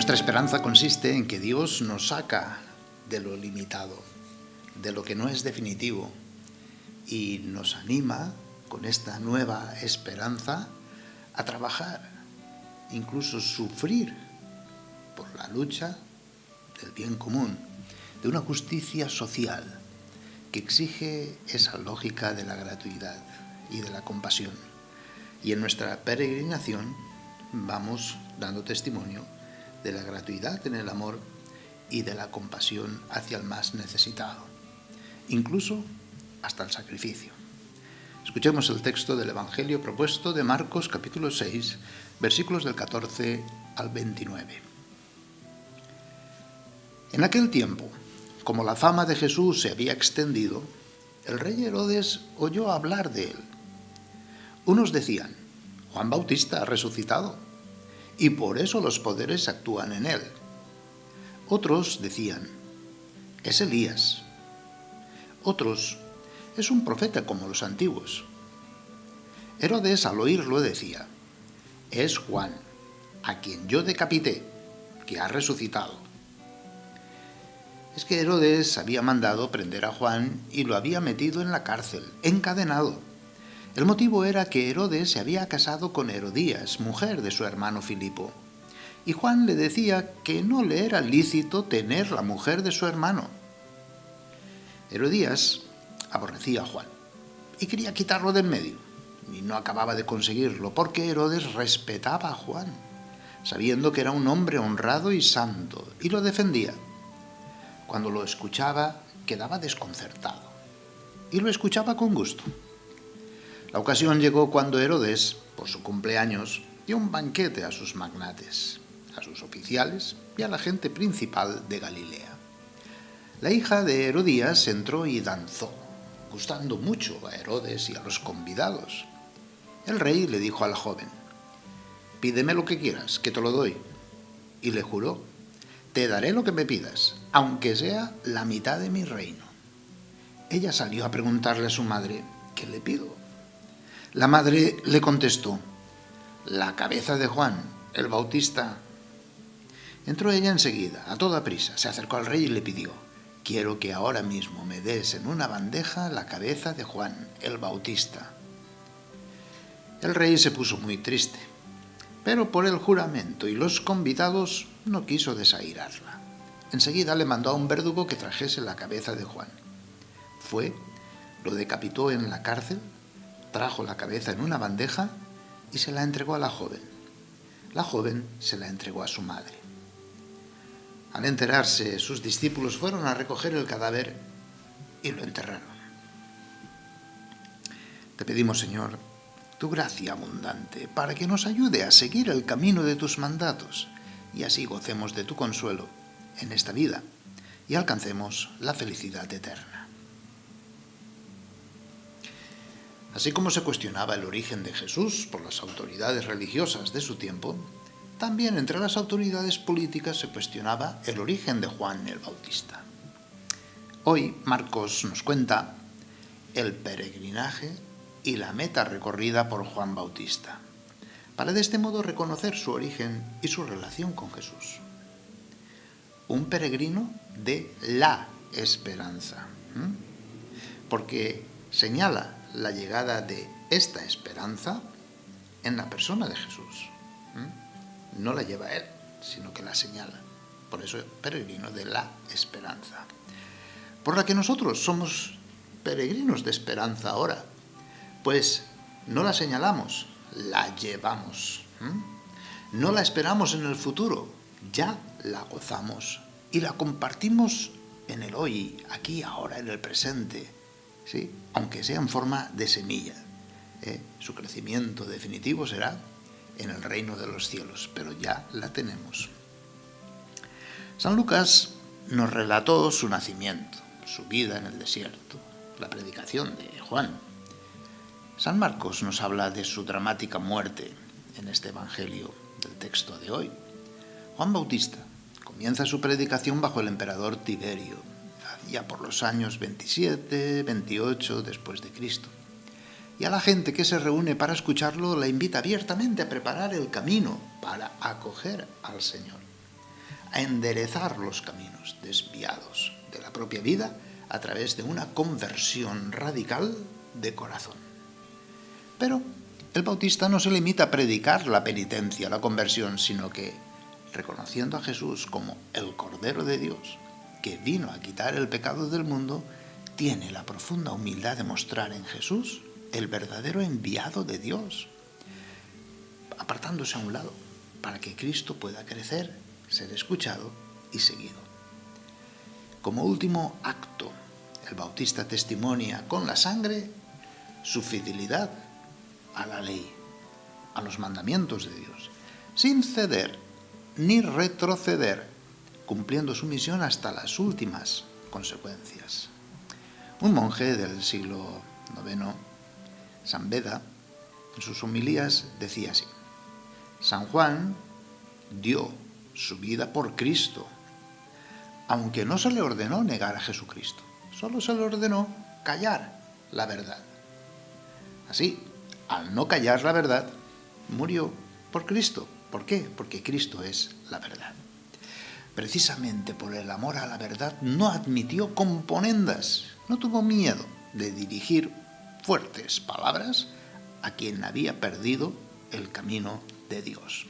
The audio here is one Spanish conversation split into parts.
Nuestra esperanza consiste en que Dios nos saca de lo limitado, de lo que no es definitivo, y nos anima con esta nueva esperanza a trabajar, incluso sufrir por la lucha del bien común, de una justicia social que exige esa lógica de la gratuidad y de la compasión. Y en nuestra peregrinación vamos dando testimonio de la gratuidad en el amor y de la compasión hacia el más necesitado, incluso hasta el sacrificio. Escuchemos el texto del Evangelio propuesto de Marcos capítulo 6, versículos del 14 al 29. En aquel tiempo, como la fama de Jesús se había extendido, el rey Herodes oyó hablar de él. Unos decían: Juan Bautista ha resucitado, y por eso los poderes actúan en él. Otros decían: es Elías. Otros: es un profeta como los antiguos. Herodes al oírlo decía: es Juan, a quien yo decapité, que ha resucitado. Es que Herodes había mandado prender a Juan y lo había metido en la cárcel, encadenado. El motivo era que Herodes se había casado con Herodías, mujer de su hermano Filipo, y Juan le decía que no le era lícito tener la mujer de su hermano. Herodías aborrecía a Juan y quería quitarlo de en medio, y no acababa de conseguirlo porque Herodes respetaba a Juan, sabiendo que era un hombre honrado y santo, y lo defendía. Cuando lo escuchaba, quedaba desconcertado, y lo escuchaba con gusto. La ocasión llegó cuando Herodes, por su cumpleaños, dio un banquete a sus magnates, a sus oficiales y a la gente principal de Galilea. La hija de Herodías entró y danzó, gustando mucho a Herodes y a los convidados. El rey le dijo a la joven: pídeme lo que quieras, que te lo doy. Y le juró: te daré lo que me pidas, aunque sea la mitad de mi reino. Ella salió a preguntarle a su madre: ¿qué le pido? La madre le contestó: la cabeza de Juan, el Bautista. Entró ella enseguida, a toda prisa, se acercó al rey y le pidió: quiero que ahora mismo me des en una bandeja la cabeza de Juan, el Bautista. El rey se puso muy triste, pero por el juramento y los convidados no quiso desairarla. Enseguida le mandó a un verdugo que trajese la cabeza de Juan. Fue, lo decapitó en la cárcel, trajo la cabeza en una bandeja y se la entregó a la joven. La joven se la entregó a su madre. Al enterarse, sus discípulos fueron a recoger el cadáver y lo enterraron. Te pedimos, Señor, tu gracia abundante, para que nos ayude a seguir el camino de tus mandatos y así gocemos de tu consuelo en esta vida y alcancemos la felicidad eterna. Así como se cuestionaba el origen de Jesús por las autoridades religiosas de su tiempo, también entre las autoridades políticas se cuestionaba el origen de Juan el Bautista. Hoy Marcos nos cuenta el peregrinaje y la meta recorrida por Juan Bautista, para de este modo reconocer su origen y su relación con Jesús. Un peregrino de la esperanza, porque señala la llegada de esta esperanza en la persona de Jesús. No la lleva él, sino que la señala. Por eso peregrino de la esperanza, por la que nosotros somos peregrinos de esperanza ahora, pues no la señalamos, la llevamos. No la esperamos en el futuro, ya la gozamos y la compartimos en el hoy, aquí, ahora, en el presente, ¿sí? Aunque sea en forma de semilla. Su crecimiento definitivo será en el reino de los cielos, pero ya la tenemos. San Lucas nos relató su nacimiento, su vida en el desierto, la predicación de Juan. San Marcos nos habla de su dramática muerte en este Evangelio del texto de hoy. Juan Bautista comienza su predicación bajo el emperador Tiberio, ya por los años 27, 28 después de Cristo. Y a la gente que se reúne para escucharlo la invita abiertamente a preparar el camino para acoger al Señor. a enderezar los caminos desviados de la propia vida a través de una conversión radical de corazón. Pero el Bautista no se limita a predicar la penitencia, la conversión, sino que, reconociendo a Jesús como el Cordero de Dios, que vino a quitar el pecado del mundo, tiene la profunda humildad de mostrar en Jesús el verdadero enviado de Dios, apartándose a un lado para que Cristo pueda crecer, ser escuchado y seguido. Como último acto, el Bautista testimonia con la sangre su fidelidad a la ley, a los mandamientos de Dios, sin ceder ni retroceder, cumpliendo su misión hasta las últimas consecuencias. Un monje del siglo IX, San Beda, en sus homilías decía así: San Juan dio su vida por Cristo, aunque no se le ordenó negar a Jesucristo, solo se le ordenó callar la verdad. Así, al no callar la verdad, murió por Cristo. ¿Por qué? Porque Cristo es la verdad. Precisamente por el amor a la verdad no admitió componendas, no tuvo miedo de dirigir fuertes palabras a quien había perdido el camino de Dios.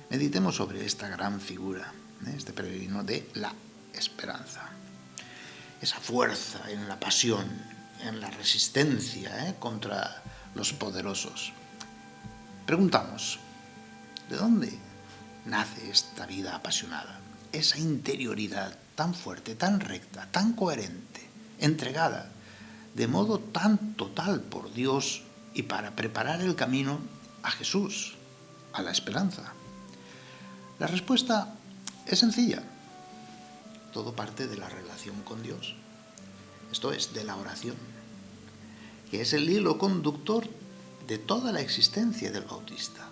Meditemos sobre esta gran figura, este peregrino de la esperanza. Esa fuerza en la pasión, en la resistencia contra los poderosos. Preguntamos, ¿de dónde nace esta vida apasionada? Esa interioridad tan fuerte, tan recta, tan coherente, entregada de modo tan total por Dios y para preparar el camino a Jesús, a la esperanza. La respuesta es sencilla. Todo parte de la relación con Dios. Esto es, de la oración, que es el hilo conductor de toda la existencia del Bautista.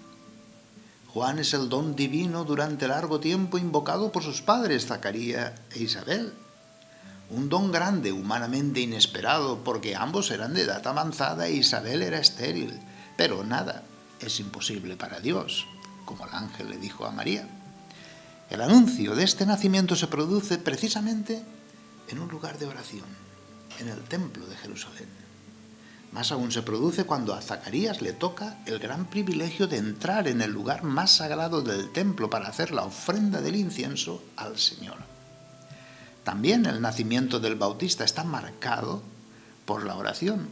Juan es el don divino durante largo tiempo invocado por sus padres, Zacarías e Isabel. Un don grande, humanamente inesperado, porque ambos eran de edad avanzada e Isabel era estéril. Pero nada es imposible para Dios, como el ángel le dijo a María. El anuncio de este nacimiento se produce precisamente en un lugar de oración, en el templo de Jerusalén. Más aún se produce cuando a Zacarías le toca el gran privilegio de entrar en el lugar más sagrado del templo para hacer la ofrenda del incienso al Señor. También el nacimiento del Bautista está marcado por la oración,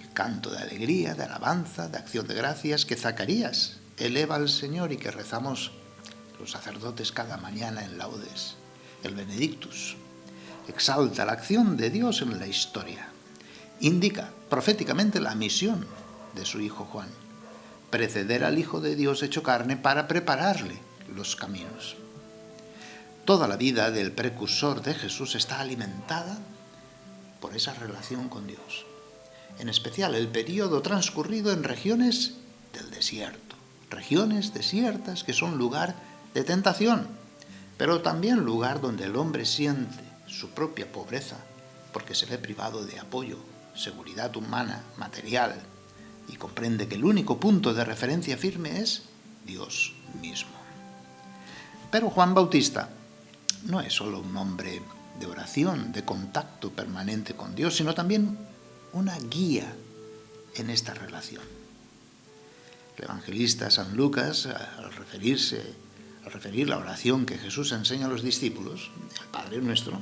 el canto de alegría, de alabanza, de acción de gracias que Zacarías eleva al Señor y que rezamos los sacerdotes cada mañana en laudes. El Benedictus exalta la acción de Dios en la historia. Indica proféticamente la misión de su hijo Juan: preceder al Hijo de Dios hecho carne para prepararle los caminos. Toda la vida del precursor de Jesús está alimentada por esa relación con Dios. En especial el período transcurrido en regiones del desierto, regiones desiertas que son lugar de tentación, pero también lugar donde el hombre siente su propia pobreza porque se ve privado de apoyo, seguridad humana, material, y comprende que el único punto de referencia firme es Dios mismo. Pero Juan Bautista no es solo un hombre de oración, de contacto permanente con Dios, sino también una guía en esta relación. El evangelista San Lucas, al referir la oración que Jesús enseña a los discípulos, el Padre Nuestro,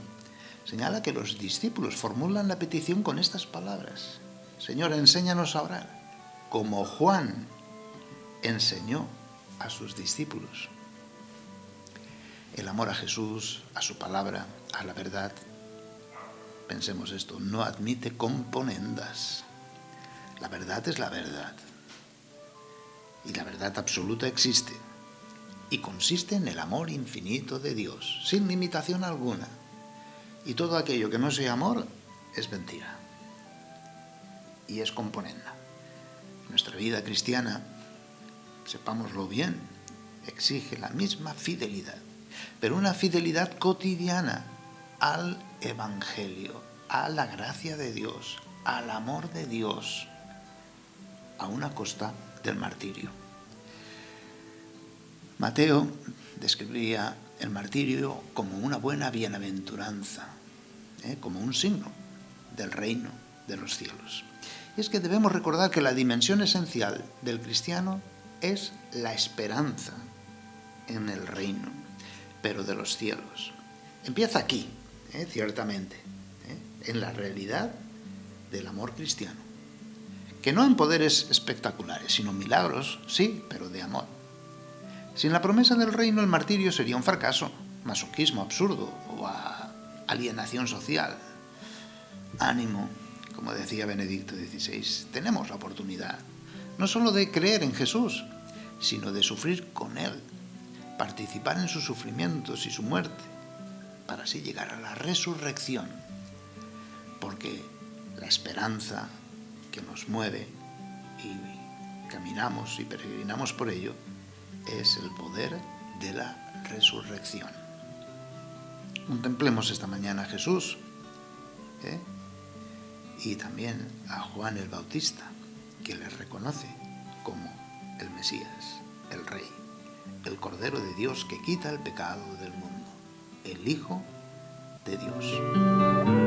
señala que los discípulos formulan la petición con estas palabras: Señor, enséñanos a orar, como Juan enseñó a sus discípulos. El amor a Jesús, a su palabra, a la verdad, pensemos esto, no admite componendas. La verdad es la verdad. Y la verdad absoluta existe. Y consiste en el amor infinito de Dios, sin limitación alguna. Y todo aquello que no sea amor es mentira. Y es componenda. Nuestra vida cristiana, sepámoslo bien, exige la misma fidelidad, pero una fidelidad cotidiana al Evangelio, a la gracia de Dios, al amor de Dios, a una costa del martirio. Mateo describía el martirio como una buena bienaventuranza, como un signo del reino de los cielos. Y es que debemos recordar que la dimensión esencial del cristiano es la esperanza en el reino, pero de los cielos. Empieza aquí, ciertamente, en la realidad del amor cristiano, que no en poderes espectaculares, sino milagros, sí, pero de amor. Sin la promesa del reino, el martirio sería un fracaso, masoquismo absurdo o alienación social. Ánimo, como decía Benedicto XVI, tenemos la oportunidad no solo de creer en Jesús, sino de sufrir con Él, participar en sus sufrimientos y su muerte, para así llegar a la resurrección, porque la esperanza que nos mueve y caminamos y peregrinamos por ello es el poder de la resurrección. Contemplemos esta mañana a Jesús y también a Juan el Bautista, que le reconoce como el Mesías, el Rey, el Cordero de Dios que quita el pecado del mundo, el Hijo de Dios.